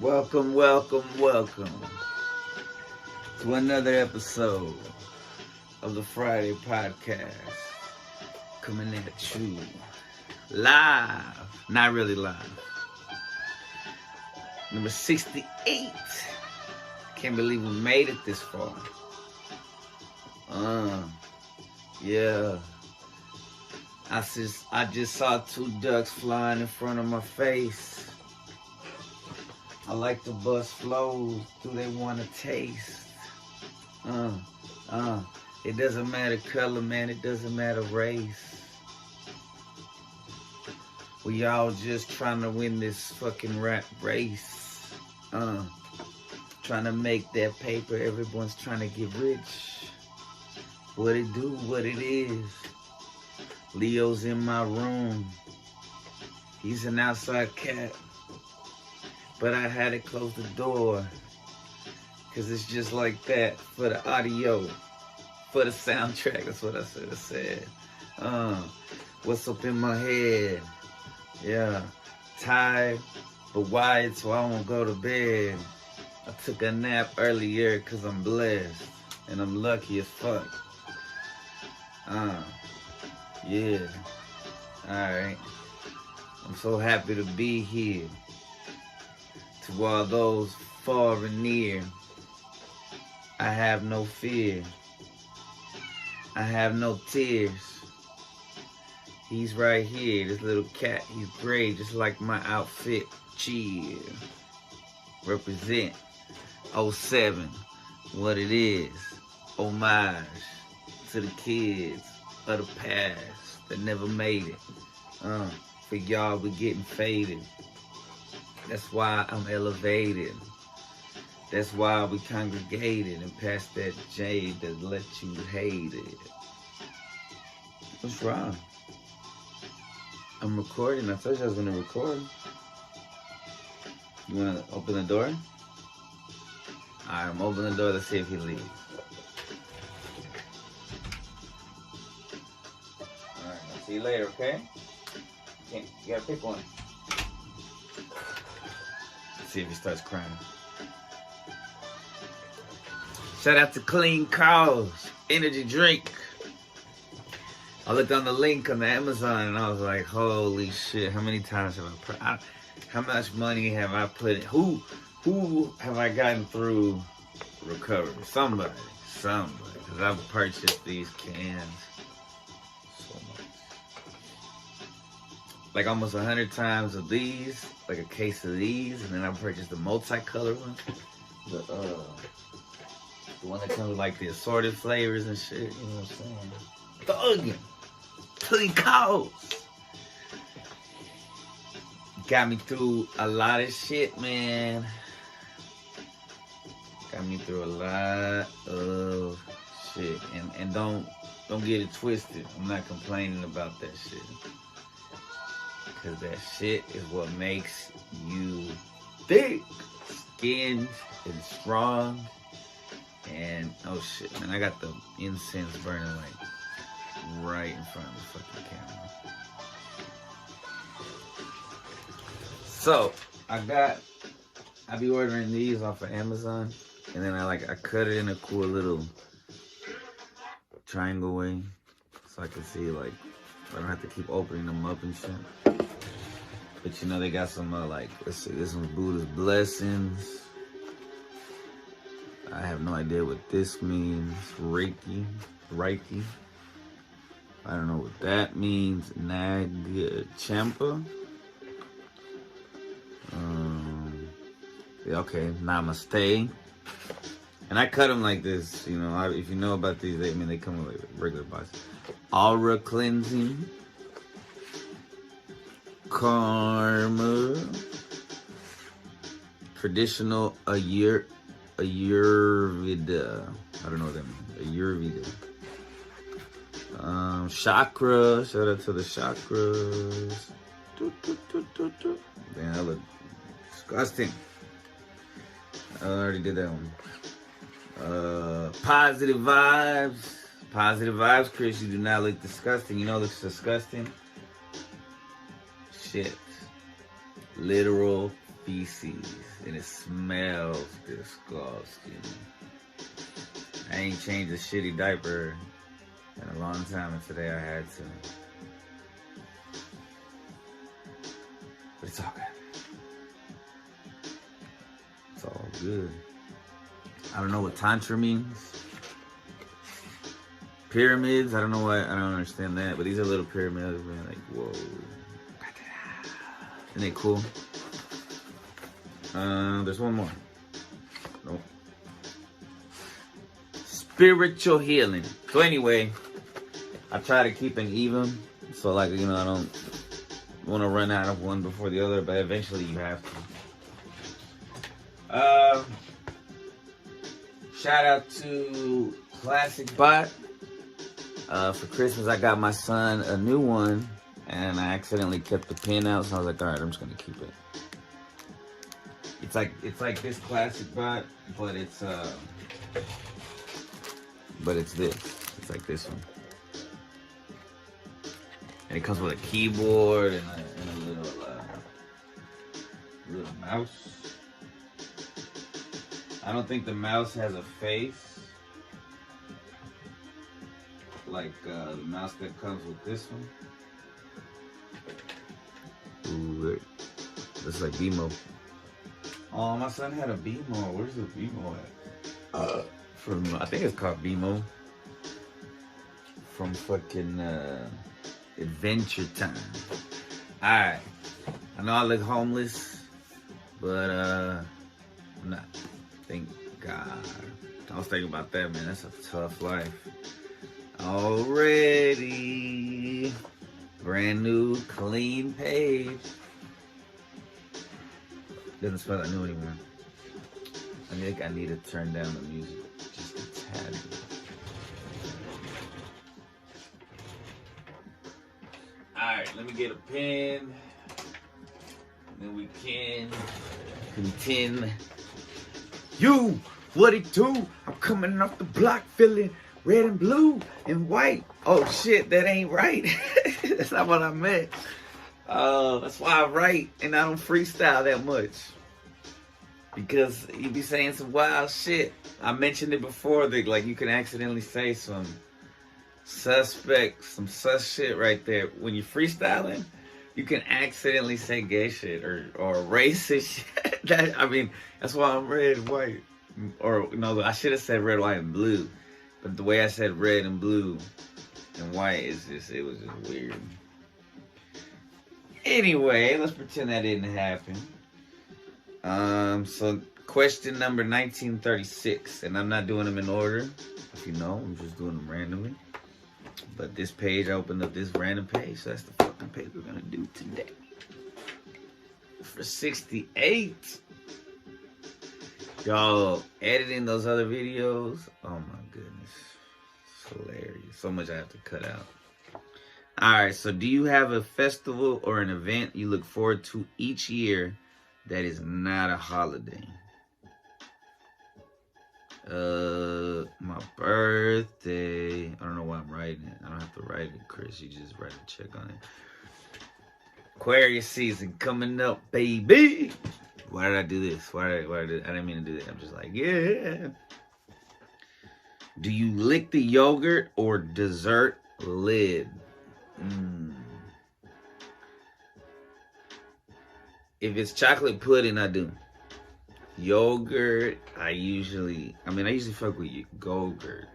Welcome, welcome, welcome to another episode of the Friday podcast. Coming at you live. Not really live. Number 68. Can't believe we made it this far. Yeah. I just saw two ducks flying in front of my face. I like to bust flows. Do they want to taste? It doesn't matter color, man. It doesn't matter race. We all just trying to win this fucking rap race. Trying to make that paper. Everyone's trying to get rich. What it do, what it is. Leo's in my room. He's an outside cat. But I had to close the door. Cause it's just like that for the audio. For the soundtrack. That's what I should have said. What's up in my head? Yeah. Tired, but wired so I won't go to bed. I took a nap earlier cause I'm blessed. And I'm lucky as fuck. Yeah. Alright. I'm so happy to be here. To all those far and near, I have no fear. I have no tears. He's right here, this little cat. He's gray, just like my outfit. Chill. Represent 07. What it is. Homage to the kids of the past that never made it. For y'all, we getting faded. That's why I'm elevated. That's why we congregated and passed that jade that let you hate it. What's wrong? I'm recording. I told you I was gonna record. You wanna open the door? Alright, I'm opening the door. Let's see if he leaves. Alright, I'll see you later, okay? You gotta pick one. See if he starts crying. Shout out to Clean Cows energy drink. I looked on the link on the Amazon and I was like, holy shit, how many times have how much money have I put in? Who have I gotten through recovery? Somebody. Because I've purchased these cans so much. Like almost 100 times of these, like a case of these, and then I purchased the multicolor one. The one that comes with like the assorted flavors and shit, you know what I'm saying? Thuggin'. Clean Cows. Got me through a lot of shit, man. Got me through a lot of shit. And don't get it twisted. I'm not complaining about that shit. Cause that shit is what makes you thick, skinned, and strong. And oh shit, man, I got the incense burning like right in front of the fucking camera. So I be ordering these off of Amazon, and then I cut it in a cool little triangle way, so I can see like I don't have to keep opening them up and shit. But you know they got some like, let's see, this one's Buddhist Blessings. I have no idea what this means. Reiki. I don't know what that means. Champa. Okay, Namaste. And I cut them like this, you know. If you know about these, they come with like regular box. Aura cleansing. Karma. Traditional Ayurveda. I don't know what that means. Ayurveda. Chakra. Shout out to the chakras. Damn, that look disgusting. I already did that one. Positive vibes. Positive vibes, Chris. You do not look disgusting. You know what looks disgusting? Shit. Literal feces, and it smells disgusting. I ain't changed a shitty diaper in a long time, and today I had to. But it's all good. It's all good. I don't know what Tantra means. Pyramids, I don't know why, I don't understand that, but these are little pyramids, man, like, whoa. Isn't they cool? There's one more. Nope. Spiritual healing. So anyway, I try to keep an even, so like, you know, I don't want to run out of one before the other, but eventually you have to. Shout out to Classic Bot. For Christmas, I got my son a new one, and I accidentally kept the pin out, so I was like, all right, I'm just gonna keep it. It's like this Classic Bot, but it's this. It's like this one, and it comes with a keyboard and a little mouse. I don't think the mouse has a face. Like the mouse that comes with this one. Ooh, that's like BMO. Oh, my son had a BMO. Where's the BMO at? From I think it's called BMO. From fucking Adventure Time. Alright. I know I look homeless, but I'm not. Thank God. I was thinking about that, man. That's a tough life. Already. Brand new, clean page. Doesn't smell like new anymore. I think I need to turn down the music just a tad bit. Alright, let me get a pen. And then we can continue. You, what it do? I'm coming off the block feeling red and blue and white. Oh shit, that ain't right. That's not what I meant. That's why I write and I don't freestyle that much. Because you be saying some wild shit. I mentioned it before that like you can accidentally say some sus shit right there. When you're freestyling, you can accidentally say gay shit or racist shit. That's why I'm red and white. Or no, I should have said red, white, and blue. But the way I said red and blue and white it was just weird. Anyway, let's pretend that didn't happen. So question number 1936, and I'm not doing them in order. If you know, I'm just doing them randomly. But this page, I opened up this random page, so that's the fucking page we're gonna do today. For 68. Y'all, editing those other videos, oh my goodness. It's hilarious. So much I have to cut out. Alright, so do you have a festival or an event you look forward to each year that is not a holiday? My birthday. I don't know why I'm writing it. I don't have to write it, Chris. You just write a check on it. Aquarius season coming up, baby. Why did I do this? I didn't mean to do that. I'm just like, yeah. Do you lick the yogurt or dessert lid? If it's chocolate pudding, I do. Yogurt, I usually fuck with Go-Gurt.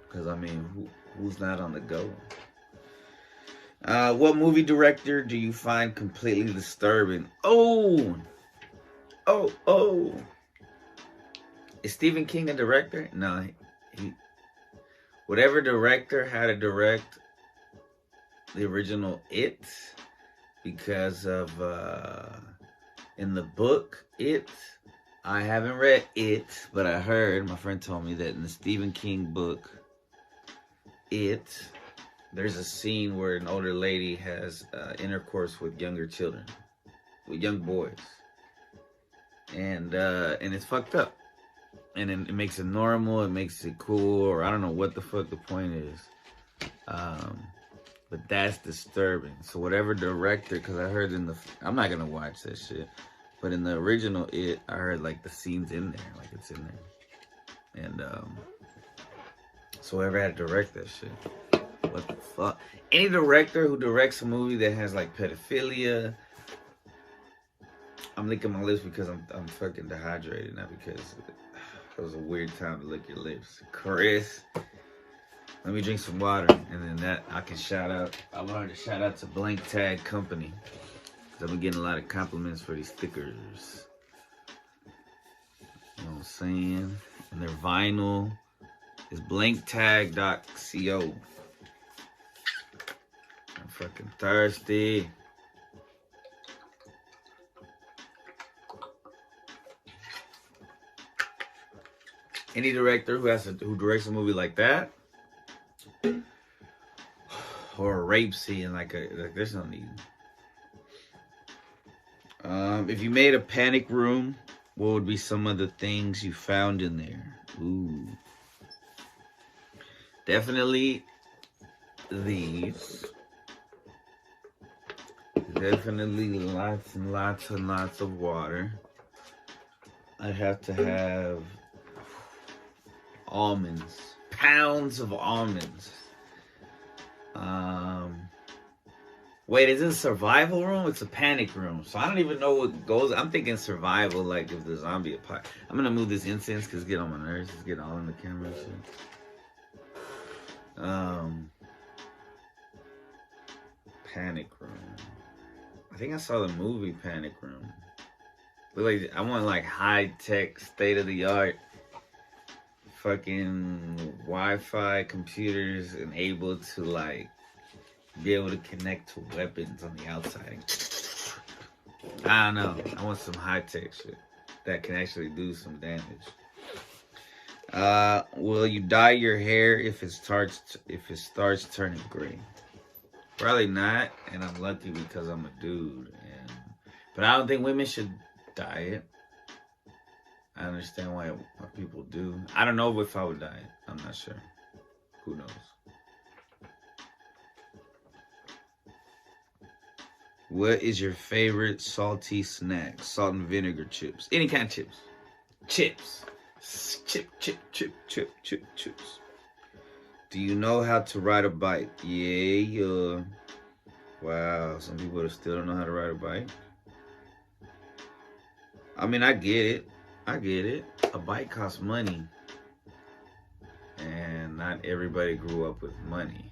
Because, who's not on the go? What movie director do you find completely disturbing? Oh! Is Stephen King a director? No. Whatever director had to direct the original It, because of, in the book, It, I haven't read It, but I heard, my friend told me that in the Stephen King book, It, there's a scene where an older lady has intercourse with younger children, with young boys. And it's fucked up. And it makes it normal, it makes it cool, or I don't know what the fuck the point is. But that's disturbing. So whatever director, because I heard I'm not going to watch that shit. But in the original I heard like the scenes in there, like it's in there. And so whoever had to direct that shit, what the fuck? Any director who directs a movie that has like pedophilia, I'm licking my lips because I'm fucking dehydrated, not because it was a weird time to lick your lips. Chris, let me drink some water, and then that I can shout out. I wanted to shout out to Blank Tag Company, because I've been getting a lot of compliments for these stickers. You know what I'm saying? And their vinyl is blanktag.co. I'm fucking thirsty. Any director who directs a movie like that, or a rape scene, like there's no need. If you made a panic room, what would be some of the things you found in there? Ooh, definitely these. Definitely lots and lots and lots of water. I'd have to have almonds, pounds of almonds. Wait, is it a survival room? It's a panic room, so I don't even know what goes. I'm thinking survival, like if the zombie apart. I'm gonna move this incense because it's getting on my nerves. It's getting all in the camera and shit. Panic room. I think I saw the movie Panic Room. Look like I want like high tech, state of the art, fucking Wi-Fi computers and able to like be able to connect to weapons on the outside. I don't know. I want some high tech shit that can actually do some damage. Will you dye your hair if it starts turning gray? Probably not, and I'm lucky because I'm a dude. But I don't think women should dye it. I understand why people do. I don't know if I would dye it. I'm not sure. Who knows? What is your favorite salty snack? Salt and vinegar chips. Any kind of chips. Chips. Chips. Do you know how to ride a bike? Yeah. Wow, some people still don't know how to ride a bike. I mean, I get it. A bike costs money. And not everybody grew up with money.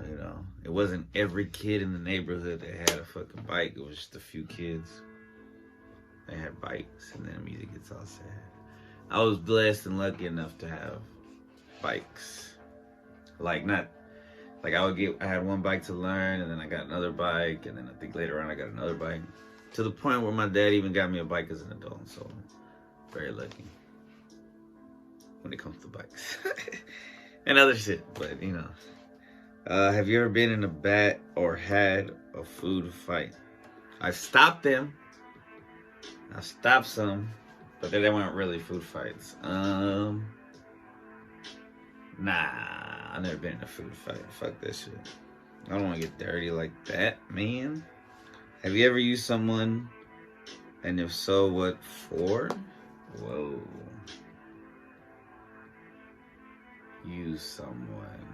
You know, it wasn't every kid in the neighborhood that had a fucking bike. It was just a few kids that had bikes, and then music gets all sad. I was blessed and lucky enough to have bikes. I had one bike to learn, and then I got another bike, and then I think later on I got another bike. To the point where my dad even got me a bike as an adult, so very lucky when it comes to bikes. And other shit, but you know. Have you ever been in a bat or had a food fight? I stopped them. I stopped some, but they weren't really food fights. Nah, I've never been in a food fight. Fuck that shit. I don't want to get dirty like that, man. Have you ever used someone? And if so, what for? Whoa. Use someone.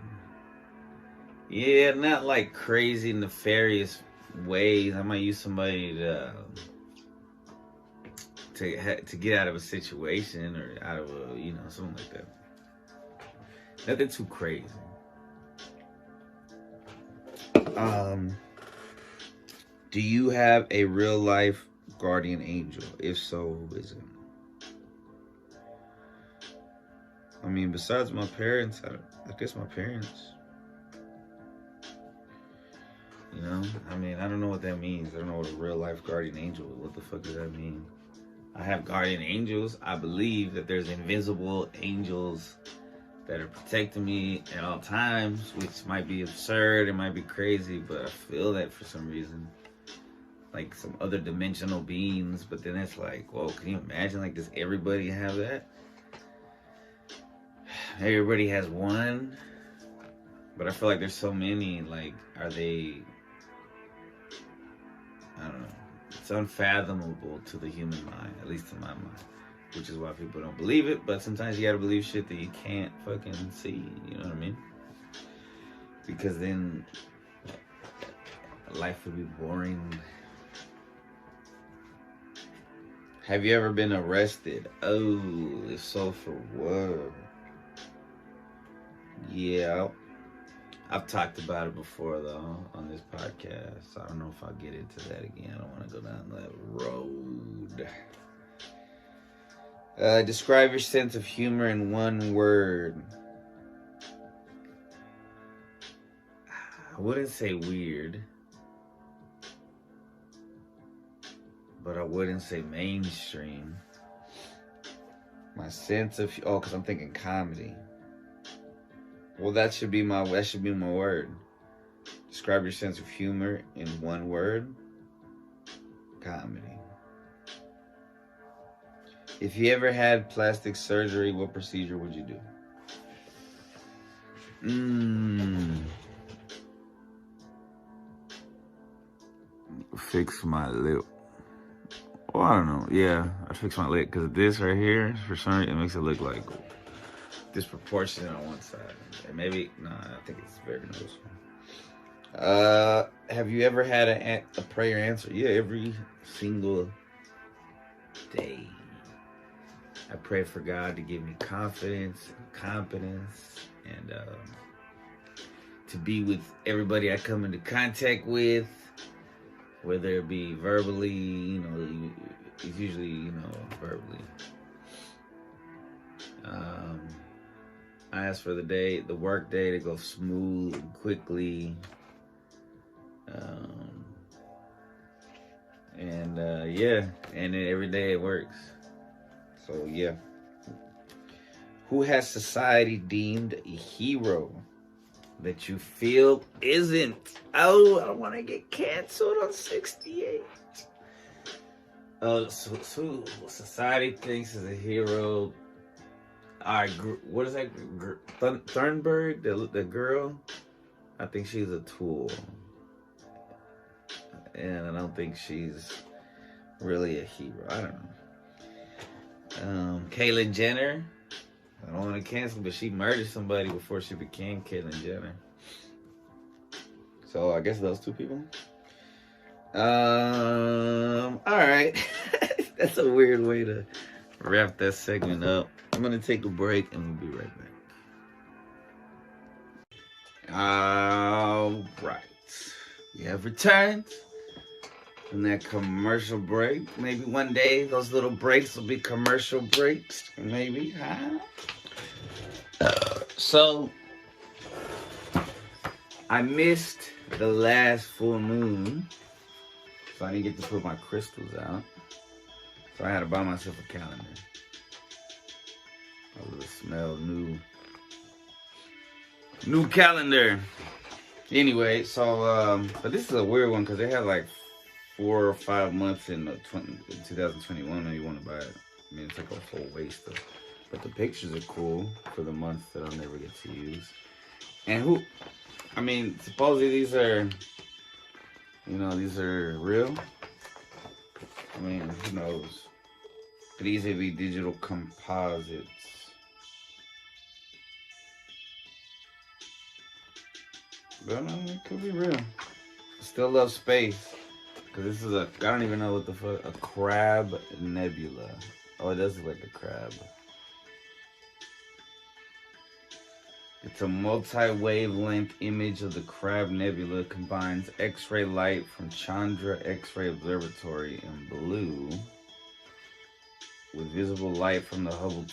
Yeah, not like crazy nefarious ways. I might use somebody to get out of a situation or out of a, you know, something like that. Nothing too crazy. Do you have a real life guardian angel? If so, who is it? I mean, besides my parents, I guess my parents. You know, I mean, I don't know what that means. I don't know what a real life guardian angel is. What the fuck does that mean? I have guardian angels. I believe that there's invisible angels that are protecting me at all times, which might be absurd, it might be crazy, but I feel that for some reason. Like some other dimensional beings, but then it's like, whoa, can you imagine, like, does everybody have that? Everybody has one, but I feel like there's so many, like, are they, I don't know. It's unfathomable to the human mind, at least in my mind. Which is why people don't believe it, but sometimes you gotta believe shit that you can't fucking see, you know what I mean? Because then life would be boring. Have you ever been arrested? Oh, if so, for what? Yeah, I've talked about it before though on this podcast. I don't know if I'll get into that again. I don't want to go down that road. Describe your sense of humor in one word. I wouldn't say weird, but I wouldn't say mainstream. My sense of because I'm thinking comedy. Well, that should be my word. Describe your sense of humor in one word. Comedy. If you ever had plastic surgery, what procedure would you do? Fix my lip. Oh, I don't know. Yeah, I fix my lip because this right here, for some reason, it makes it look like disproportionate on one side. And maybe, I think it's very noticeable. Have you ever had a prayer answer? Yeah, every single day. I pray for God to give me confidence and competence and to be with everybody I come into contact with, whether it be verbally, it's usually, verbally. I ask for the work day to go smooth and quickly. And then every day it works. So yeah. Who has society deemed a hero that you feel isn't? Oh, I don't want to get canceled on 68. So society thinks is a hero. What is that? Thunberg, the girl? I think she's a tool. And I don't think she's really a hero. I don't know. Caitlyn Jenner. I don't want to cancel, but she murdered somebody before she became Caitlyn Jenner. So I guess those two people. Alright. That's a weird way to wrap that segment up. I'm going to take a break and we'll be right back. Alright. We have returned from that commercial break. Maybe one day those little breaks will be commercial breaks. Maybe, huh? So, I missed the last full moon. So I didn't get to put my crystals out. So I had to buy myself a calendar. A little smell new calendar. Anyway, so but this is a weird one because they had like 4 or 5 months in 2021 when you want to buy it. I mean, it's like a whole waste of. But the pictures are cool for the months that I'll never get to use. And supposedly these are real. I mean, who knows? Could easily be digital composites. But it could be real. Still love space. Because this is I don't even know what the fuck, a crab nebula. Oh, it does look like a crab. It's a multi-wavelength image of the Crab Nebula. Combines X-ray light from Chandra X-ray Observatory in blue with visible light from the Hubble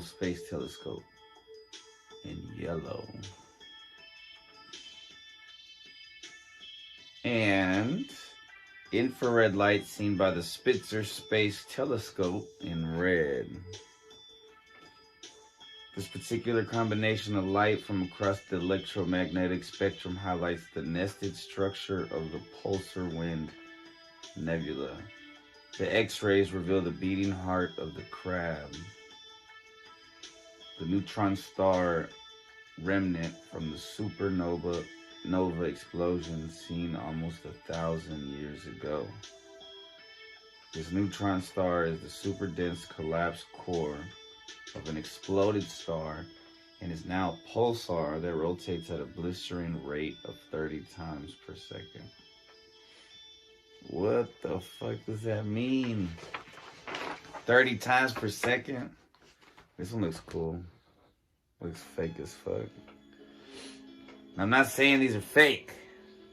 Space Telescope in yellow. And infrared light seen by the Spitzer Space Telescope in red. This particular combination of light from across the electromagnetic spectrum highlights the nested structure of the Pulsar Wind Nebula. The X-rays reveal the beating heart of the crab, the neutron star remnant from the supernova supernova explosion seen almost 1,000 years ago. This neutron star is the super dense collapsed core of an exploded star and is now a pulsar that rotates at a blistering rate of 30 times per second. What the fuck does that mean? 30 times per second? This one looks cool. Looks fake as fuck. I'm not saying these are fake.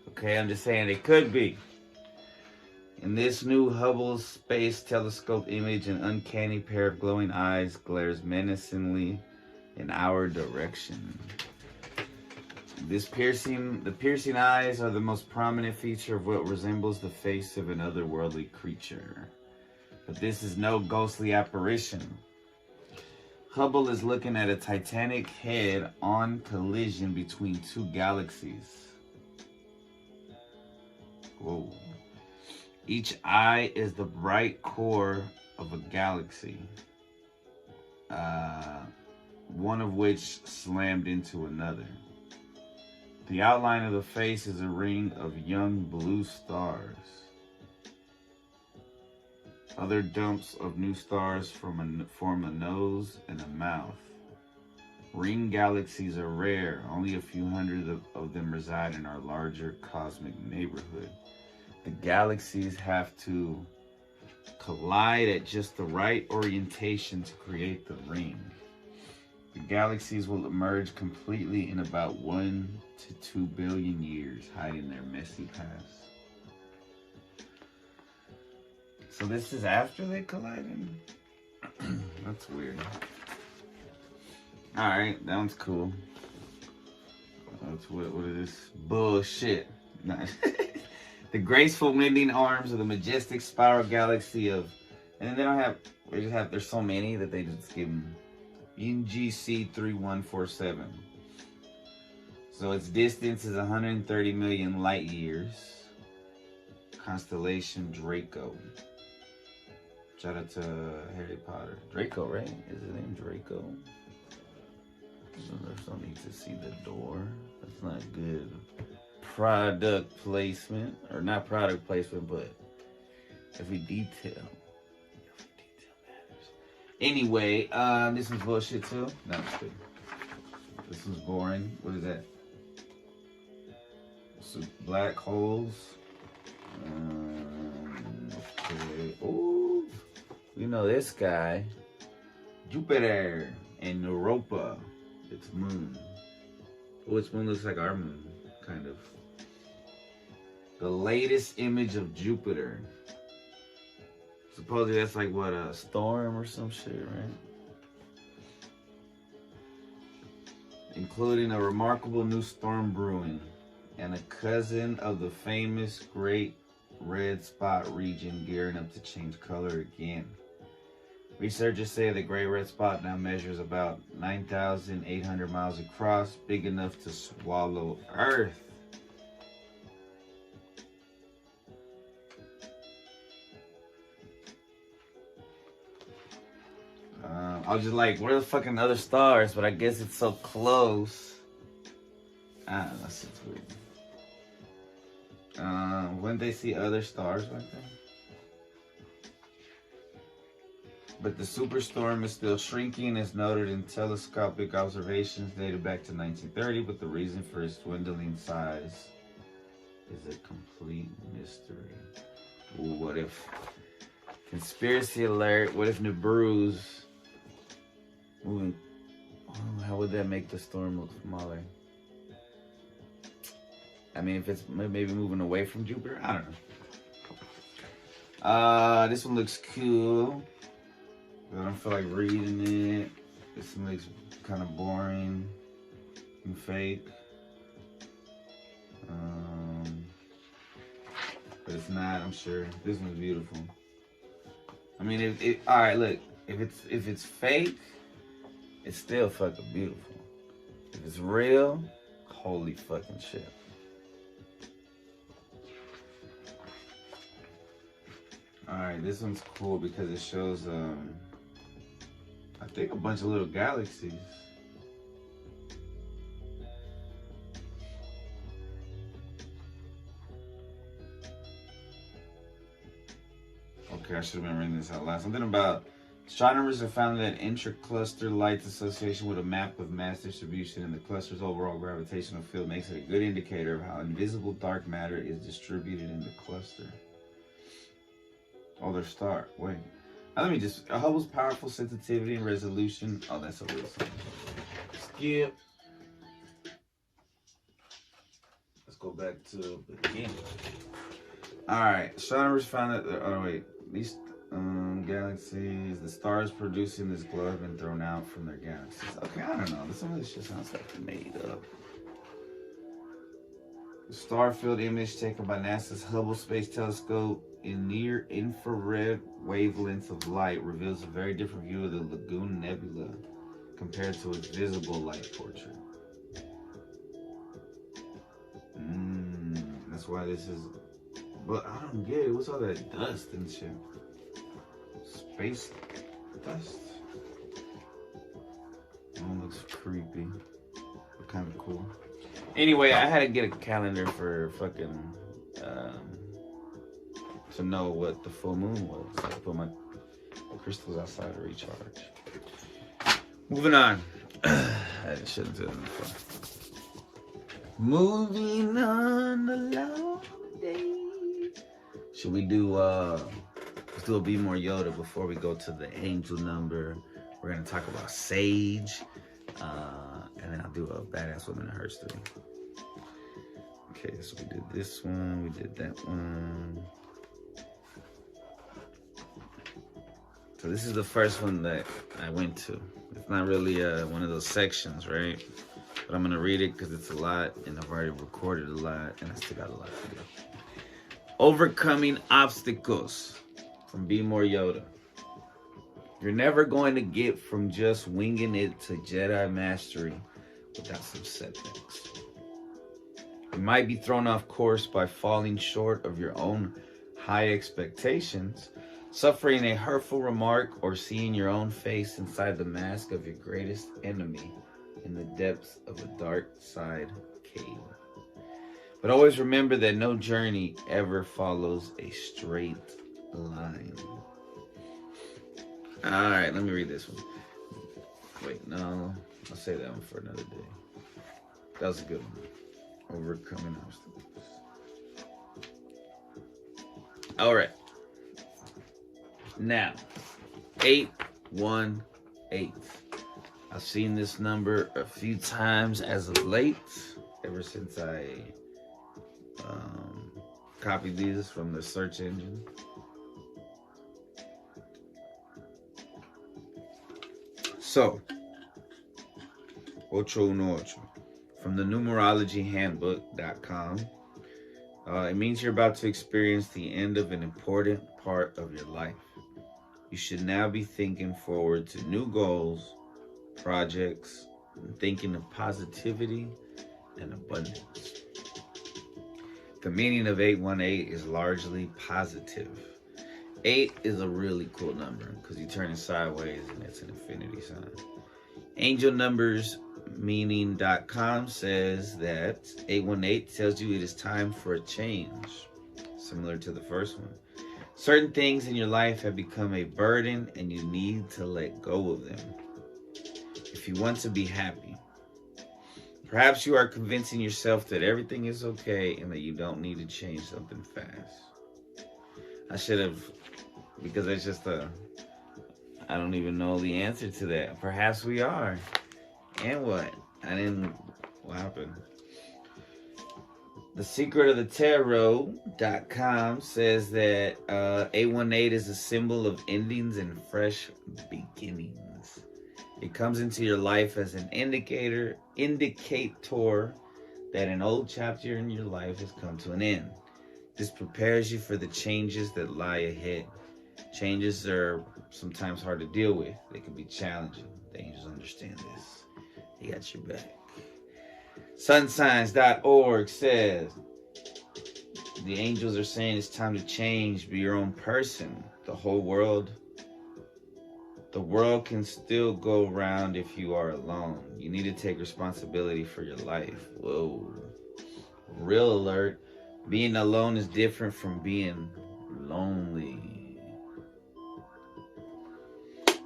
Okay, I'm just saying they could be. In this new Hubble Space Telescope image, an uncanny pair of glowing eyes glares menacingly in our direction. The piercing eyes are the most prominent feature of what resembles the face of an otherworldly creature. But this is no ghostly apparition. Hubble is looking at a titanic head-on collision between two galaxies. Whoa. Each eye is the bright core of a galaxy, one of which slammed into another. The outline of the face is a ring of young blue stars. Other dumps of new stars form a nose and a mouth. Ring galaxies are rare. Only a few hundred of them reside in our larger cosmic neighborhood. The galaxies have to collide at just the right orientation to create the ring. The galaxies will emerge completely in about 1 to 2 billion years, hiding their messy past. So this is after they collided? That's weird. Alright, that one's cool. What is this? Bullshit. Nice. The graceful winding arms of the majestic spiral galaxy of... And then they don't have... There's so many that they just give them... NGC 3147. So its distance is 130 million light years. Constellation Draco. Shout out to Harry Potter. Draco, right? Is his name Draco? So there's no need to see the door. That's not good product placement. Or not product placement, but every detail. Anyway, this one's bullshit too. No, I'm just kidding. This one's boring. What is that? So black holes. Okay. Ooh, you know this guy. Jupiter and Europa. Its moon. Oh, its moon looks like our moon, kind of. The latest image of Jupiter. Supposedly that's like what, a storm or some shit, right? Including a remarkable new storm brewing and a cousin of the famous Great Red Spot region gearing up to change color again. Researchers say the Great Red Spot now measures about 9,800 miles across, big enough to swallow Earth. I was just like, where are the fucking other stars? But I guess it's so close. I don't know, that's just weird. Wouldn't they see other stars like that? But the superstorm is still shrinking, as noted in telescopic observations dated back to 1930, but the reason for its dwindling size is a complete mystery. Ooh, what if... Conspiracy alert, what if Nibiru's moving? How would that make the storm look smaller? I mean, if it's maybe moving away from Jupiter, I don't know. This one looks cool. I don't feel like reading it. This one looks kind of boring and fake. But it's not, I'm sure. This one's beautiful. I mean, all right, look. If it's fake, it's still fucking beautiful. If it's real, holy fucking shit. All right, this one's cool because it shows, I think a bunch of little galaxies. Okay, I should have been reading this out loud. Something about astronomers have found that intra-cluster light's association with a map of mass distribution in the cluster's overall gravitational field makes it a good indicator of how invisible dark matter is distributed in the cluster. Oh, their star. Wait. Let me just... Hubble's powerful sensitivity and resolution. Oh, that's a real song. Skip. Let's go back to the beginning. Alright. Astronomers found that... Oh, wait. These galaxies... The stars producing this glow have been thrown out from their galaxies. Okay, I don't know. Some of this shit sounds like made up. The star-filled image taken by NASA's Hubble Space Telescope in near-infrared wavelengths of light reveals a very different view of the Lagoon Nebula compared to its visible light portrait. That's why this is... But I don't get it. What's all that dust and shit? Space dust? Oh, looks creepy. But kind of cool. Anyway, I had to get a calendar for fucking... to know what the full moon was. I put my crystals outside to recharge. Moving on. I shouldn't do that before. Moving on along the day. Should we do let's do a Be More Yoda before we go to the angel number. We're gonna talk about Sage. And then I'll do a Badass Woman in Her story. Okay, so we did this one, we did that one. So this is the first one that I went to. It's not really one of those sections, right? But I'm gonna read it because it's a lot, and I've already recorded a lot, and I still got a lot to do. Overcoming obstacles from Be More Yoda. You're never going to get from just winging it to Jedi mastery without some setbacks. You might be thrown off course by falling short of your own high expectations, suffering a hurtful remark, or seeing your own face inside the mask of your greatest enemy in the depths of a dark side cave. But always remember that no journey ever follows a straight line. Alright, let me read this one. Wait, no. I'll say that one for another day. That was a good one. Overcoming obstacles. Alright. Now, 818. I've seen this number a few times as of late, ever since I copied these from the search engine. So, 818 from the numerologyhandbook.com. It means you're about to experience the end of an important part of your life. You should now be thinking forward to new goals, projects, and thinking of positivity and abundance. The meaning of 818 is largely positive. 8 is a really cool number because you turn it sideways and it's an infinity sign. Angelnumbersmeaning.com says that 818 tells you it is time for a change, similar to the first one. Certain things in your life have become a burden and you need to let go of them if you want to be happy. Perhaps you are convincing yourself that everything is okay and that you don't need to change something fast. I should have, because it's just I don't even know the answer to that. Perhaps we are. And what? What happened? The Secret of the Tarot.com says that 818 is a symbol of endings and fresh beginnings. It comes into your life as an indicator that an old chapter in your life has come to an end. This prepares you for the changes that lie ahead. Changes are sometimes hard to deal with. They can be challenging. The angels understand this. They got your back. Sunsigns.org says the angels are saying it's time to change, be your own person. The world can still go round if you are alone. You need to take responsibility for your life. Whoa. Real alert. Being alone is different from being lonely.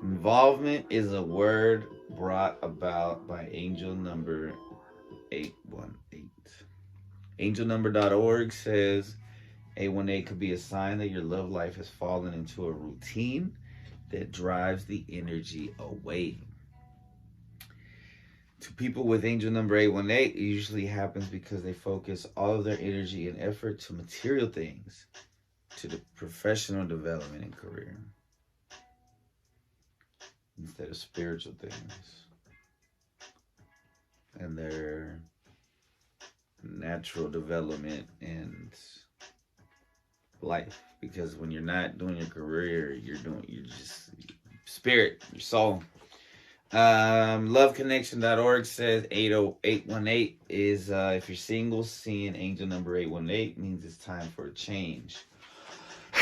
Involvement is a word brought about by angel number 818. Angelnumber.org says 818 could be a sign that your love life has fallen into a routine that drives the energy away. To people with angel number 818, it usually happens because they focus all of their energy and effort to material things, to the professional development and career, instead of spiritual things and their natural development and life. Because when you're not doing your career, you're just spirit, your soul. Loveconnection.org says 80818 is if you're single, seeing angel number 818 means it's time for a change.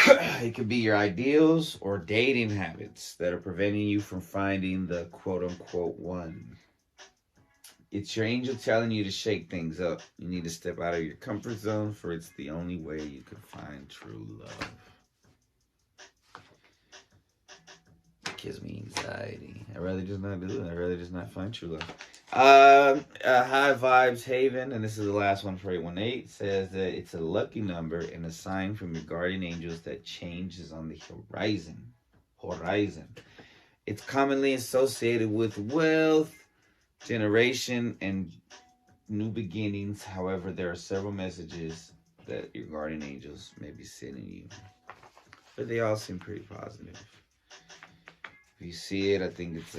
It could be your ideals or dating habits that are preventing you from finding the quote-unquote one. It's your angel telling you to shake things up. You need to step out of your comfort zone, for it's the only way you can find true love. It gives me anxiety. I'd rather just not do it. I'd rather just not find true love. High Vibes Haven, and this is the last one for 818, says that it's a lucky number and a sign from your guardian angels that change is on the horizon. It's commonly associated with wealth, generation, and new beginnings. However, there are several messages that your guardian angels may be sending you, but they all seem pretty positive. If you see it, I think it's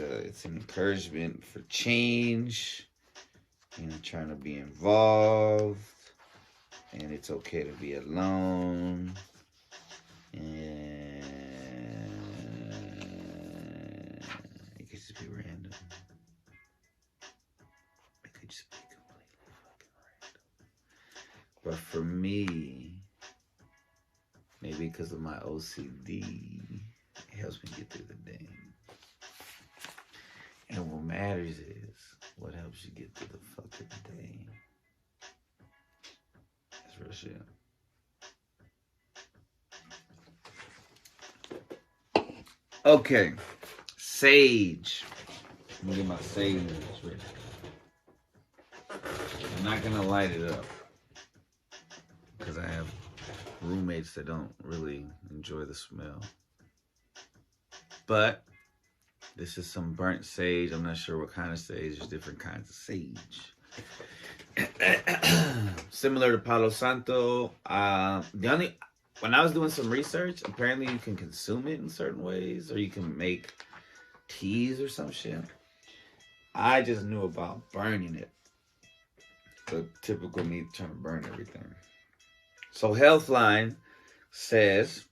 an encouragement for change, trying to be involved, and it's okay to be alone, and it could just be random. It could just be completely fucking random. But for me, maybe because of my OCD, it helps me get through the day. And what matters is what helps you get through the fucking day. That's real shit. Okay. Sage. Let me get my sage ready. I'm not going to light it up because I have roommates that don't really enjoy the smell. But this is some burnt sage. I'm not sure what kind of sage. There's different kinds of sage. Similar to Palo Santo. When I was doing some research, apparently you can consume it in certain ways, or you can make teas or some shit. I just knew about burning it. The typical me trying to burn everything. So Healthline says,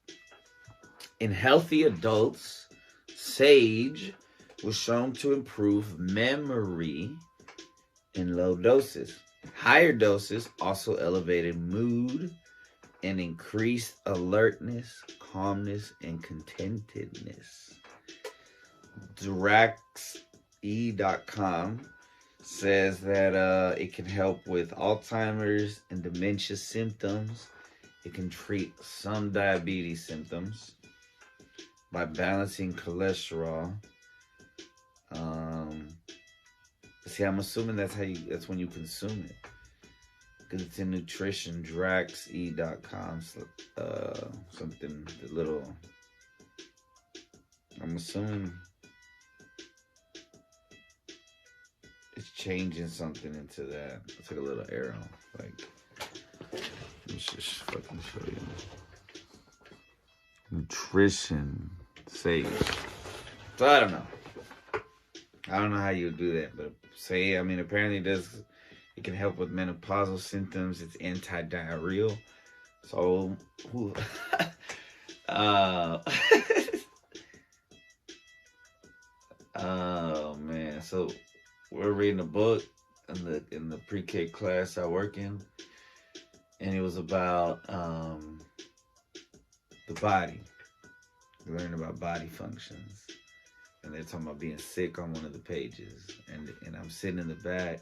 in healthy adults, sage was shown to improve memory in low doses. Higher doses also elevated mood and increased alertness, calmness, and contentedness. DraxE.com says that it can help with Alzheimer's and dementia symptoms. It can treat some diabetes symptoms by balancing cholesterol. See, I'm assuming that's when you consume it, because it's in nutrition. DraxE.com. Something the little. I'm assuming it's changing something into that. It's like a little arrow. Like, let's just fucking show you. Nutrition sage. So I don't know. I don't know how you would do that, but apparently it can help with menopausal symptoms. It's anti-diarrheal. So, oh man. So we're reading a book in the pre-K class I work in, and it was about the body. We learned about body functions. And they're talking about being sick on one of the pages. And I'm sitting in the back,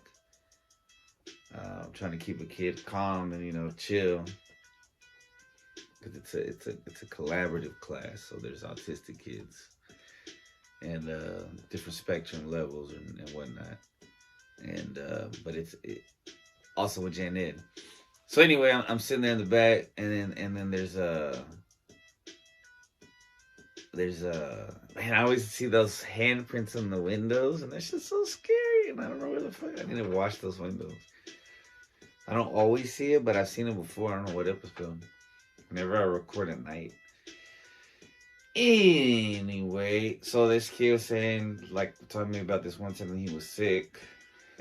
trying to keep a kid calm and, chill. Because it's a collaborative class. So there's autistic kids. and different spectrum levels and whatnot. And but it's also with Janet. So anyway, I'm sitting there in the back, and then there's man, I always see those handprints on the windows, and that's just so scary. And I don't know where the fuck I need to wash those windows. I don't always see it, but I've seen it before. I don't know what episode. Whenever I record at night. Anyway, so this kid was saying, like, talking to me about this one time he was sick,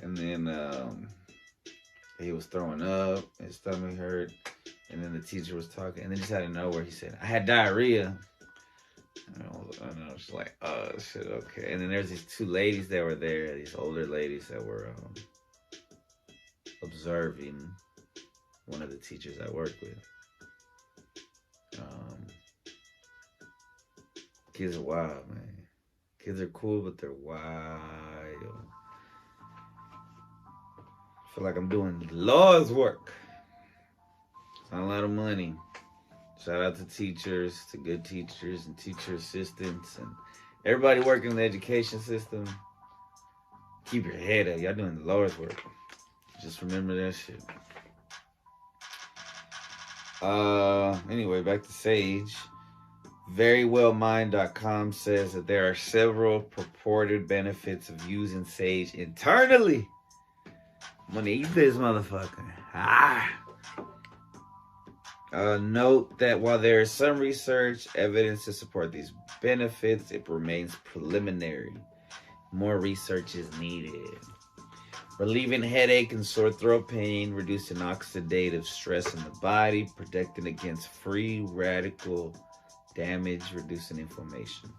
and then he was throwing up, his stomach hurt, and then the teacher was talking, and then just out of nowhere he said, I had diarrhea. And I was like, oh shit, okay. And then there's these two ladies that were there, these older ladies that were observing one of the teachers I work with. Kids are wild, man. Kids are cool, but they're wild. I feel like I'm doing the Lord's work. It's not a lot of money. Shout out to teachers, to good teachers and teacher assistants and everybody working in the education system. Keep your head up. Y'all doing the Lord's work. Just remember that shit. Anyway, back to Sage. Verywellmind.com says that there are several purported benefits of using Sage internally. I'm gonna eat this motherfucker. Note that while there is some research evidence to support these benefits, it remains preliminary. More research is needed. Relieving headache and sore throat pain, reducing oxidative stress in the body, protecting against free radical damage, reducing inflammation.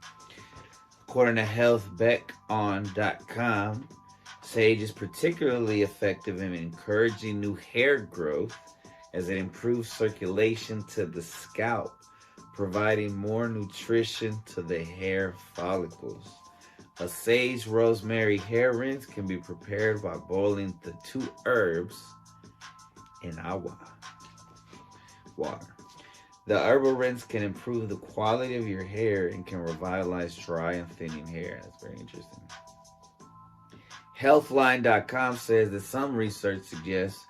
According to healthbecon.com, Sage is particularly effective in encouraging new hair growth as it improves circulation to the scalp, providing more nutrition to the hair follicles. A sage rosemary hair rinse can be prepared by boiling the two herbs in water. The herbal rinse can improve the quality of your hair and can revitalize dry and thinning hair. That's very interesting. Healthline.com says that some research suggests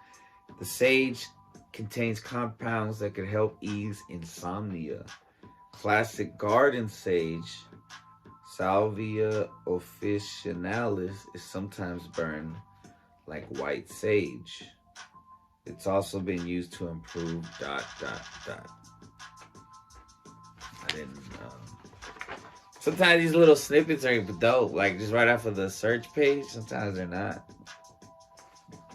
the sage contains compounds that could help ease insomnia. Classic garden sage, Salvia officinalis, is sometimes burned like white sage. It's also been used to improve ... I didn't sometimes these little snippets are dope, like just right off of the search page. Sometimes they're not.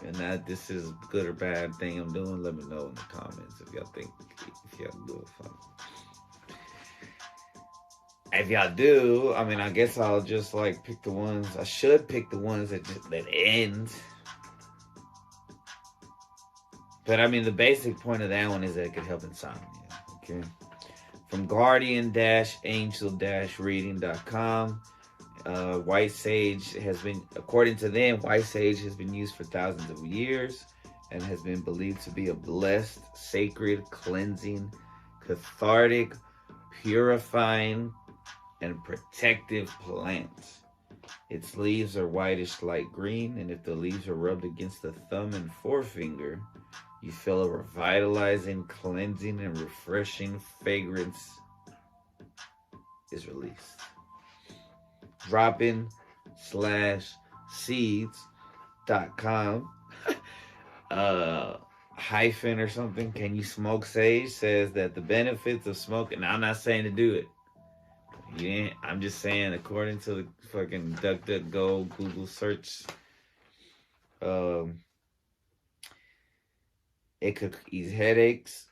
And that this is a good or bad thing I'm doing, let me know in the comments if y'all think, if y'all do it fun. If y'all do, I mean, I guess I'll just like pick the ones. I should pick the ones that end. But I mean, the basic point of that one is that it could help insomnia. Okay. From Guardian-Angel-Reading.com, white sage has been, according to them, white sage has been used for thousands of years and has been believed to be a blessed, sacred, cleansing, cathartic, purifying, and protective plant. Its leaves are whitish light green, and if the leaves are rubbed against the thumb and forefinger, you feel a revitalizing, cleansing, and refreshing fragrance is released. Droppin/seeds.com hyphen or something, can you smoke sage, says that the benefits of smoking, now I'm not saying to do it. I'm just saying according to the fucking DuckDuckGo Google search, it could ease headaches.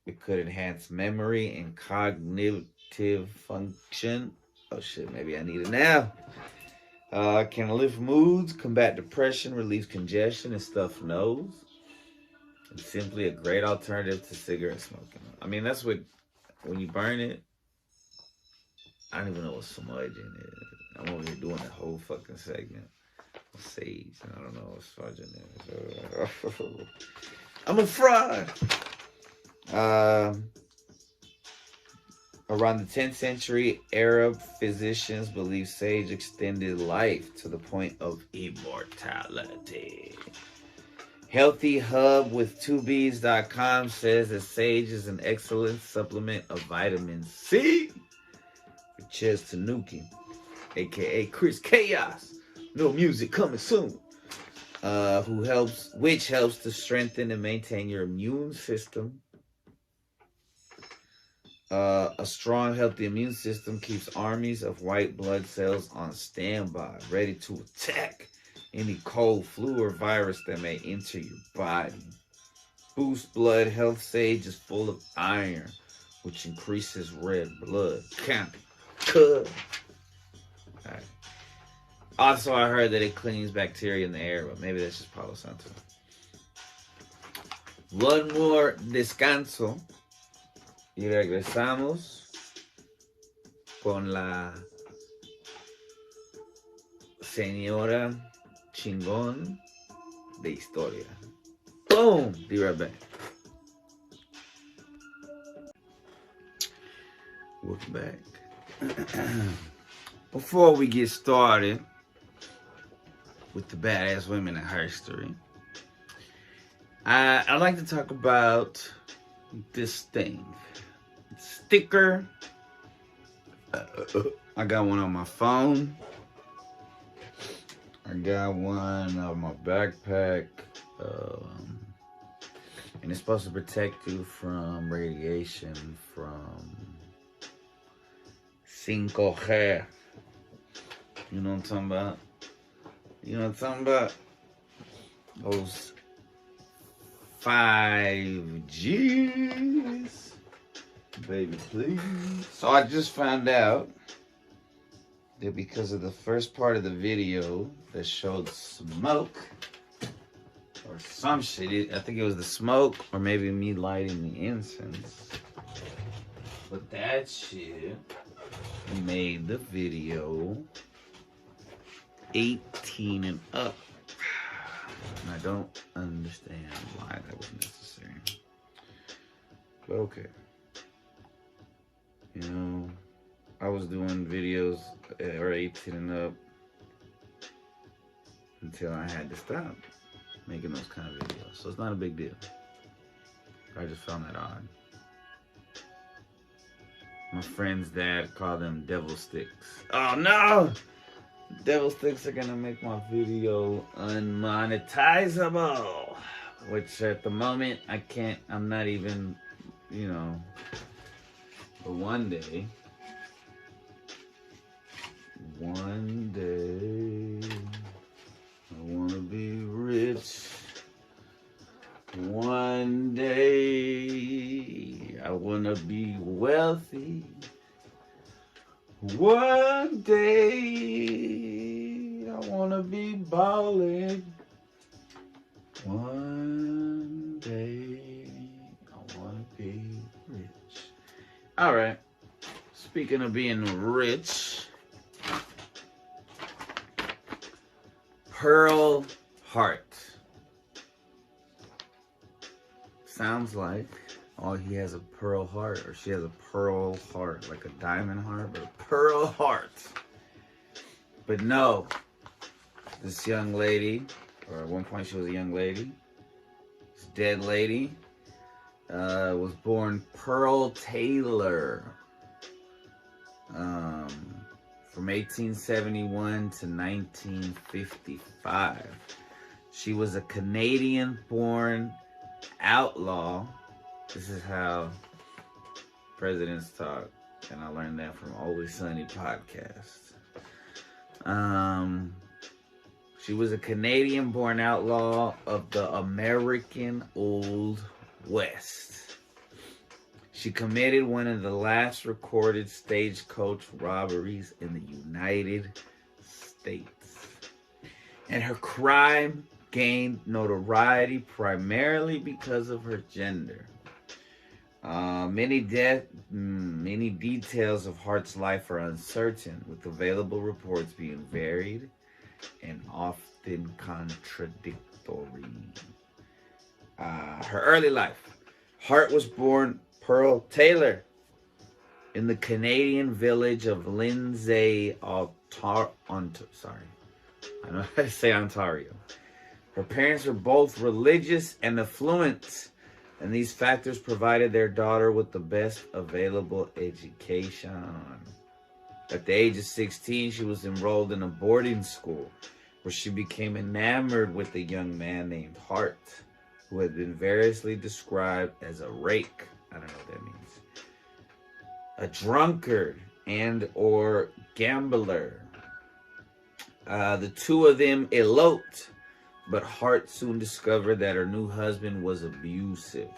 It could enhance memory and cognitive function. Oh shit, maybe I need it now. Can lift moods, combat depression, relieve congestion, and stuff nose. It's simply a great alternative to cigarette smoking. I mean, that's what, when you burn it, I don't even know what smudge in it. I'm over here doing the whole fucking segment of sage, and I don't know what smudge in there. I'm a fraud. Around the 10th century, Arab physicians believed sage extended life to the point of immortality. Healthy Hub with 2Bs.com says that sage is an excellent supplement of vitamin C. For Chez Tanuki, aka Chris Chaos, no music coming soon. Which helps to strengthen and maintain your immune system. A strong, healthy immune system keeps armies of white blood cells on standby, ready to attack any cold, flu, or virus that may enter your body. Boost blood health sage is full of iron, which increases red blood count. Right. Also, I heard that it cleans bacteria in the air, but maybe that's just Palo Santo. One more descanso y regresamos con la señora chingón de historia. Boom! Be right back. Welcome back. Before we get started with the badass women in history, I'd like to talk about this thing. Sticker. I got one on my phone. I got one on my backpack. And it's supposed to protect you from radiation from 5G. You know what I'm talking about? You know what I'm talking about? Those 5Gs. Baby, please. So I just found out that because of the first part of the video that showed smoke or some shit, I think it was the smoke or maybe me lighting the incense. But that shit made the video 18 and up. And I don't understand why that was necessary. But okay. You know, I was doing videos or 18 and up until I had to stop making those kind of videos. So it's not a big deal. I just found that odd. My friend's dad called them devil sticks. Oh no! Devil sticks are gonna make my video unmonetizable. Which at the moment I can't, I'm not even, you know. But one day, I wanna be rich. One day, I wanna be wealthy. One day, I wanna be ballin'. One day, I wanna be rich. All right. Speaking of being rich, Pearl Hart. Sounds like, oh, he has a pearl heart, or she has a pearl heart, like a diamond heart, but a pearl heart. But no, this young lady, or at one point she was a young lady, this dead lady, was born Pearl Taylor from 1871 to 1955. She was a Canadian-born outlaw. This is how presidents talk, and I learned that from Always Sunny podcast. She was a Canadian-born outlaw of the American Old West. She committed one of the last recorded stagecoach robberies in the United States. And her crime gained notoriety primarily because of her gender. Many details of Hart's life are uncertain, with available reports being varied and often contradictory. Her early life. Hart was born Pearl Taylor in the Canadian village of Lindsay, I don't know how to say Ontario. Her parents were both religious and affluent, and these factors provided their daughter with the best available education. At the age of 16, she was enrolled in a boarding school where she became enamored with a young man named Hart, who had been variously described as a rake. I don't know what that means. A drunkard and or gambler. The two of them eloped, but Hart soon discovered that her new husband was abusive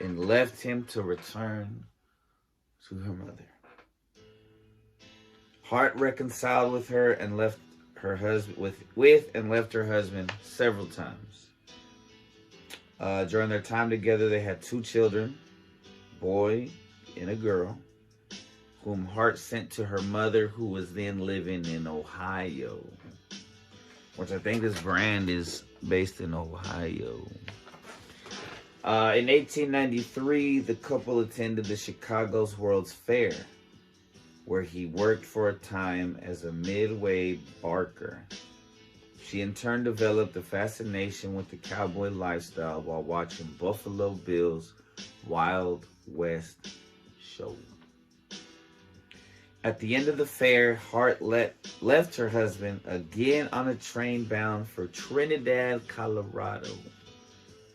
and left him to return to her mother. Hart reconciled with her and left her husband and left her husband several times. During their time together, they had 2 children, a boy and a girl, whom Hart sent to her mother, who was then living in Ohio, which I think this brand is based in Ohio. In 1893, the couple attended the Chicago's World's Fair, where he worked for a time as a midway barker. She in turn developed a fascination with the cowboy lifestyle while watching Buffalo Bill's Wild West show. At the end of the fair, Hart left her husband again on a train bound for Trinidad, Colorado,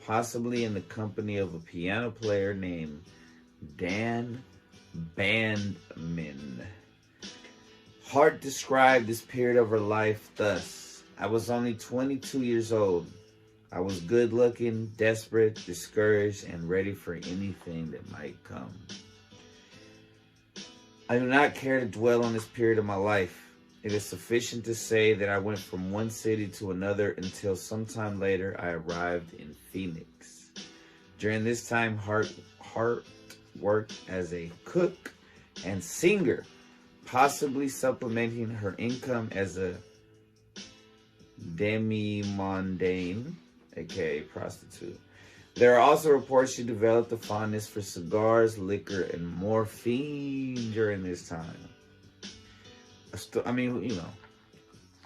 possibly in the company of a piano player named Dan Bandman. Hart described this period of her life thus: I was only 22 years old. I was good looking, desperate, discouraged, and ready for anything that might come. I do not care to dwell on this period of my life. It is sufficient to say that I went from one city to another until sometime later I arrived in Phoenix. During this time, Hart worked as a cook and singer, possibly supplementing her income as a demi-mondaine, aka prostitute. There are also reports she developed a fondness for cigars, liquor, and morphine during this time. I mean, you know,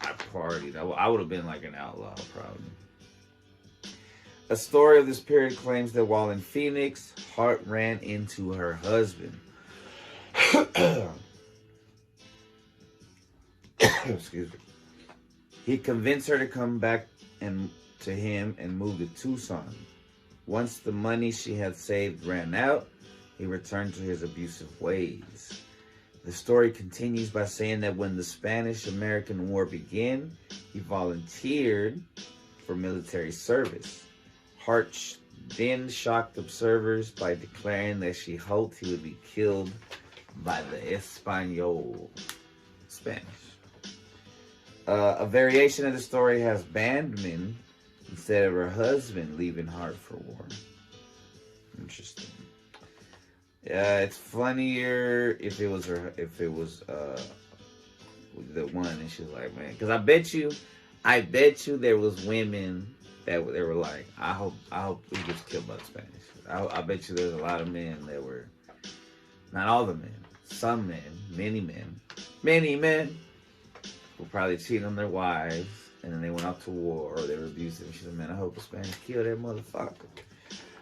I partied. I would have been like an outlaw, probably. A story of this period claims that while in Phoenix, Hart ran into her husband. Excuse me. He convinced her to come back to him and move to Tucson. Once the money she had saved ran out, he returned to his abusive ways. The story continues by saying that when the Spanish-American War began, he volunteered for military service. Hart then shocked observers by declaring that she hoped he would be killed by the Spanish. A variation of the story has Bandman instead of her husband leaving Hart for war. Interesting. It's funnier if it was the one, and she was like, man, because I bet you there was women that they were like, I hope he gets killed by the Spanish. I bet you there's a lot of men that were, not all the men, some men, many men were probably cheating on their wives, and then they went off to war, or they were abusive. And she said, man, I hope the Spanish kill that motherfucker.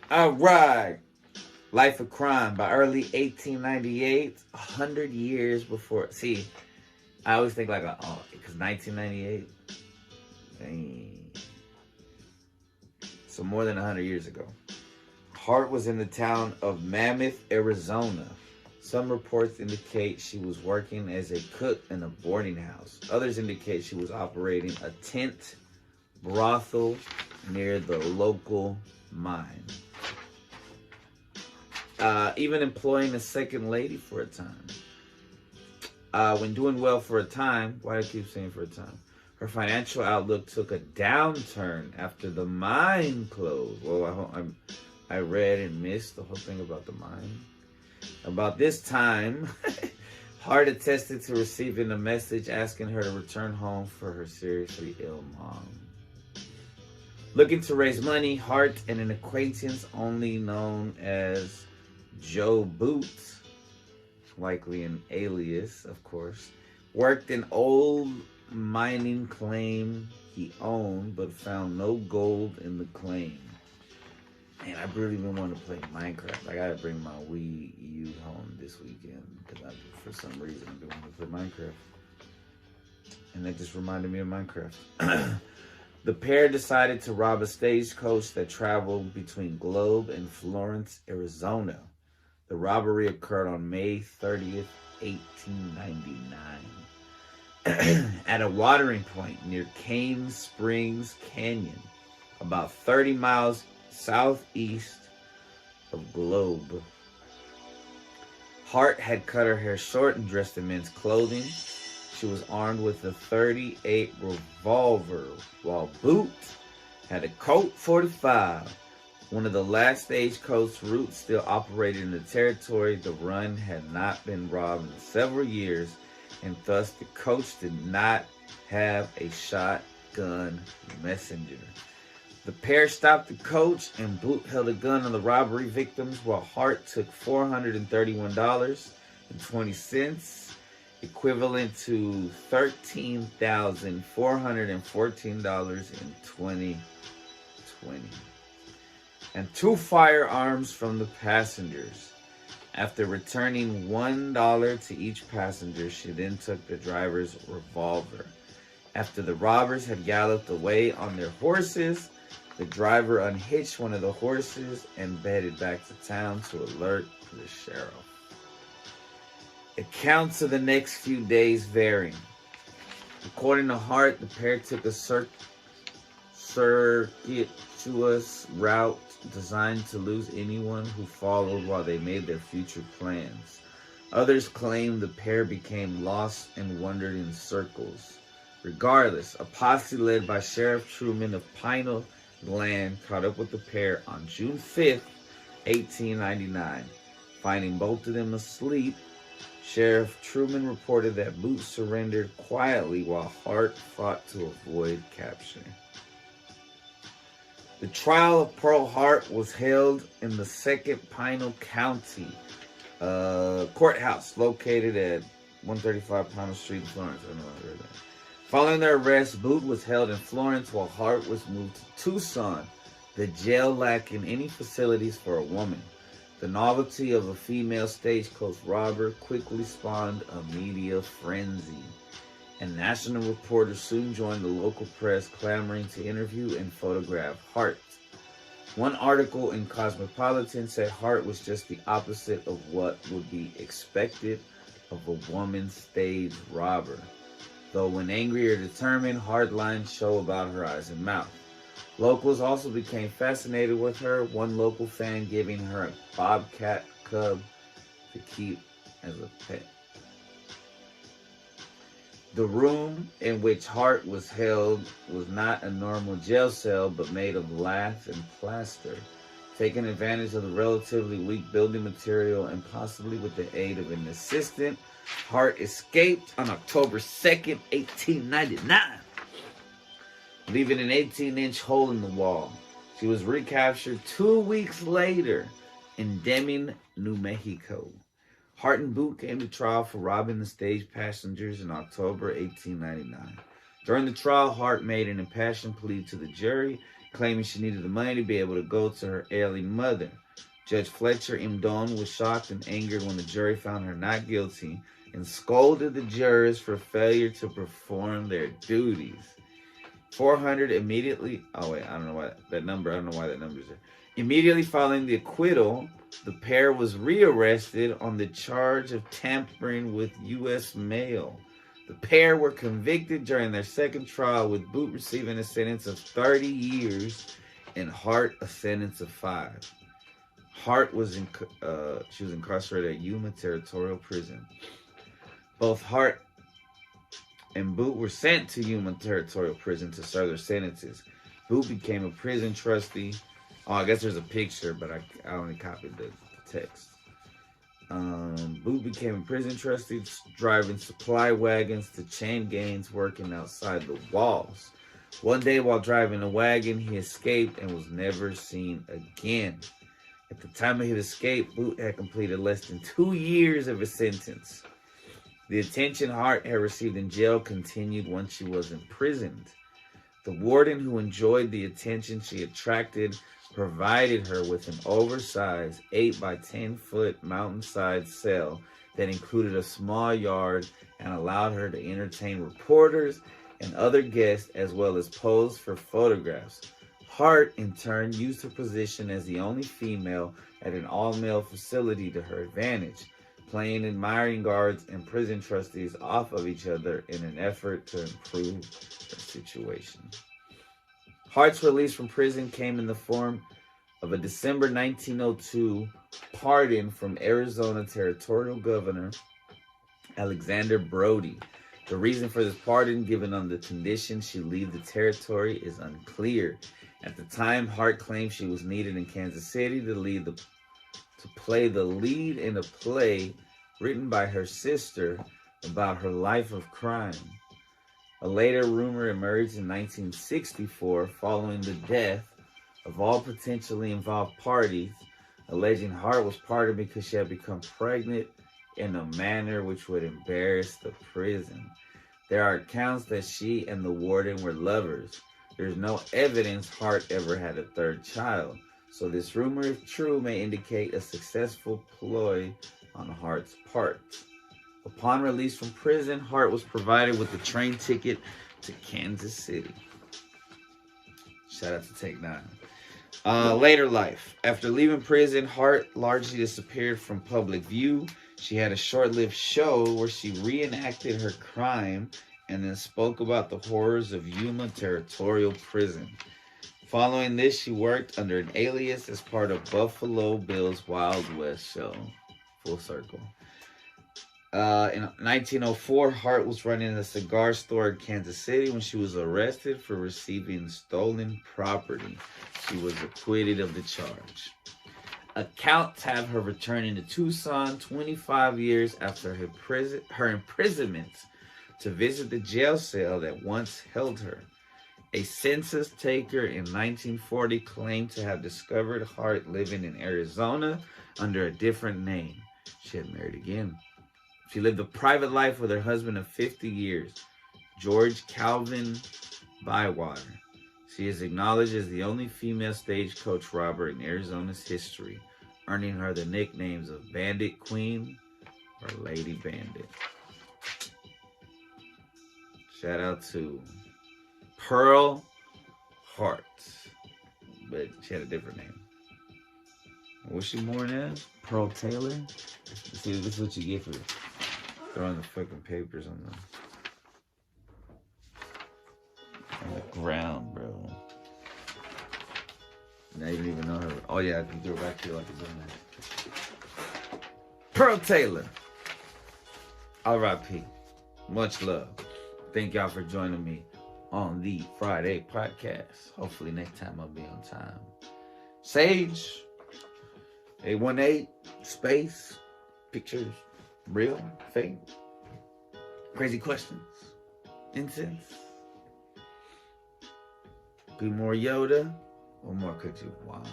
All right. Life of Crime. By early 1898, 100 years before. See, I always think like, because 1998, dang. So more than 100 years ago. Hart was in the town of Mammoth, Arizona. Some reports indicate she was working as a cook in a boarding house. Others indicate she was operating a tent brothel near the local mine. Even employing a second lady for a time. When doing well for a time, why do I keep saying for a time? Her financial outlook took a downturn after the mine closed. Well, I read and missed the whole thing about the mine. About this time, Hart attested to receiving a message asking her to return home for her seriously ill mom. Looking to raise money, Hart and an acquaintance only known as Joe Boots, likely an alias, of course, worked an old mining claim he owned, but found no gold in the claim. Man, I really been wanting to play Minecraft. I gotta bring my Wii U home this weekend because for some reason I've been wanting to play Minecraft. And that just reminded me of Minecraft. The pair decided to rob a stagecoach that traveled between Globe and Florence, Arizona. The robbery occurred on May 30th, 1899. At a watering point near Cane Springs Canyon, about 30 miles southeast of Globe. Hart had cut her hair short and dressed in men's clothing. She was armed with a .38 revolver, while Boot had a Colt 45. One of the last stagecoach routes still operated in the territory. The run had not been robbed in several years, and thus the coach did not have a shotgun messenger. The pair stopped the coach, and Boot held a gun on the robbery victims, while Hart took $431.20, equivalent to $13,414 in 2020, and 2 firearms from the passengers. After returning $1 to each passenger, she then took the driver's revolver. After the robbers had galloped away on their horses, the driver unhitched one of the horses and headed back to town to alert the sheriff. Accounts of the next few days vary. According to Hart, the pair took a circuitous route designed to lose anyone who followed while they made their future plans. Others claim the pair became lost and wandered in circles. Regardless, a posse led by Sheriff Truman of Pinal Glen caught up with the pair on June 5th, 1899. Finding both of them asleep, Sheriff Truman reported that Boot surrendered quietly while Hart fought to avoid capture. The trial of Pearl Hart was held in the 2nd Pinal County courthouse located at 135 Pinal Street in Florence. I don't know if I heard that. Following their arrest, Boot was held in Florence while Hart was moved to Tucson, the jail lacking any facilities for a woman. The novelty of a female stagecoach robber quickly spawned a media frenzy, and national reporters soon joined the local press clamoring to interview and photograph Hart. One article in Cosmopolitan said Hart was just the opposite of what would be expected of a woman stage robber. Though when angry or determined, hard lines show about her eyes and mouth. Locals also became fascinated with her, one local fan giving her a bobcat cub to keep as a pet. The room in which Hart was held was not a normal jail cell, but made of lath and plaster. Taking advantage of the relatively weak building material and possibly with the aid of an assistant, Hart escaped on October 2nd, 1899, leaving an 18-inch hole in the wall. She was recaptured 2 weeks later in Deming, New Mexico. Hart and Boot came to trial for robbing the stage passengers in October 1899. During the trial, Hart made an impassioned plea to the jury, claiming she needed the money to be able to go to her ailing mother. Judge Fletcher M. Doan was shocked and angered when the jury found her not guilty and scolded the jurors for failure to perform their duties. 400 immediately, I don't know why that number's there. Immediately following the acquittal, the pair was rearrested on the charge of tampering with U.S. mail. The pair were convicted during their second trial, with Boot receiving a sentence of 30 years and Hart a sentence of 5. Hart was she was incarcerated at Yuma Territorial Prison. Both Hart and Boot were sent to Yuma Territorial Prison to serve their sentences. Boot became a prison trustee. Oh, I guess there's a picture, but I only copied the text. Boot became a prison trustee, driving supply wagons to chain gangs working outside the walls. One day while driving a wagon, he escaped and was never seen again. At the time of his escape, Boot had completed less than 2 years of his sentence. The attention Hart had received in jail continued once she was imprisoned. The warden, who enjoyed the attention she attracted, provided her with an oversized 8 by 10 foot mountainside cell that included a small yard and allowed her to entertain reporters and other guests as well as pose for photographs. Hart, in turn, used her position as the only female at an all-male facility to her advantage, playing admiring guards and prison trustees off of each other in an effort to improve her situation. Hart's release from prison came in the form of a December 1902 pardon from Arizona Territorial Governor Alexander Brody. The reason for this pardon, given on the condition she leave the territory, is unclear. At the time, Hart claimed she was needed in Kansas City to play the lead in a play written by her sister about her life of crime. A later rumor emerged in 1964 following the death of all potentially involved parties, alleging Hart was pardoned because she had become pregnant in a manner which would embarrass the prison. There are accounts that she and the warden were lovers. There's no evidence Hart ever had a third child, so this rumor, if true, may indicate a successful ploy on Hart's part. Upon release from prison, Hart was provided with a train ticket to Kansas City. Shout out to Take 9. Later life. After leaving prison, Hart largely disappeared from public view. She had a short-lived show where she reenacted her crime and then spoke about the horrors of Yuma Territorial Prison. Following this, she worked under an alias as part of Buffalo Bill's Wild West show. Full circle. In 1904, Hart was running a cigar store in Kansas City when she was arrested for receiving stolen property. She was acquitted of the charge. Accounts have her returning to Tucson 25 years after her imprisonment to visit the jail cell that once held her. A census taker in 1940 claimed to have discovered Hart living in Arizona under a different name. She had married again. She lived a private life with her husband of 50 years, George Calvin Bywater. She is acknowledged as the only female stagecoach robber in Arizona's history, earning her the nicknames of Bandit Queen or Lady Bandit. Shout out to Pearl Hart, but she had a different name. What's she born as? Pearl Taylor? See, this is what you get for throwing the fucking papers on the ground, bro. Now you don't even know her. Oh yeah, I can throw it back to you like it's in there. Pearl Taylor. R.I.P. Much love. Thank y'all for joining me on the Friday podcast. Hopefully next time I'll be on time. Sage, 818, space, pictures, real, fake, crazy questions, incense. Be more Yoda or more cookie wine.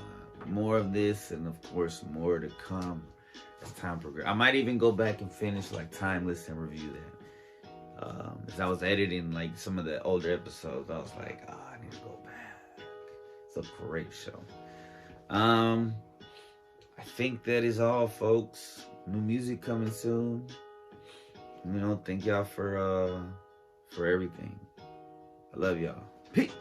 More of this and of course more to come as time progresses. I might even go back and finish like Timeless and review that. As I was editing like some of the older episodes, I was like, I need to go back. It's a great show. I think that is all, folks. New music coming soon. Thank y'all for everything. I love y'all. Peace.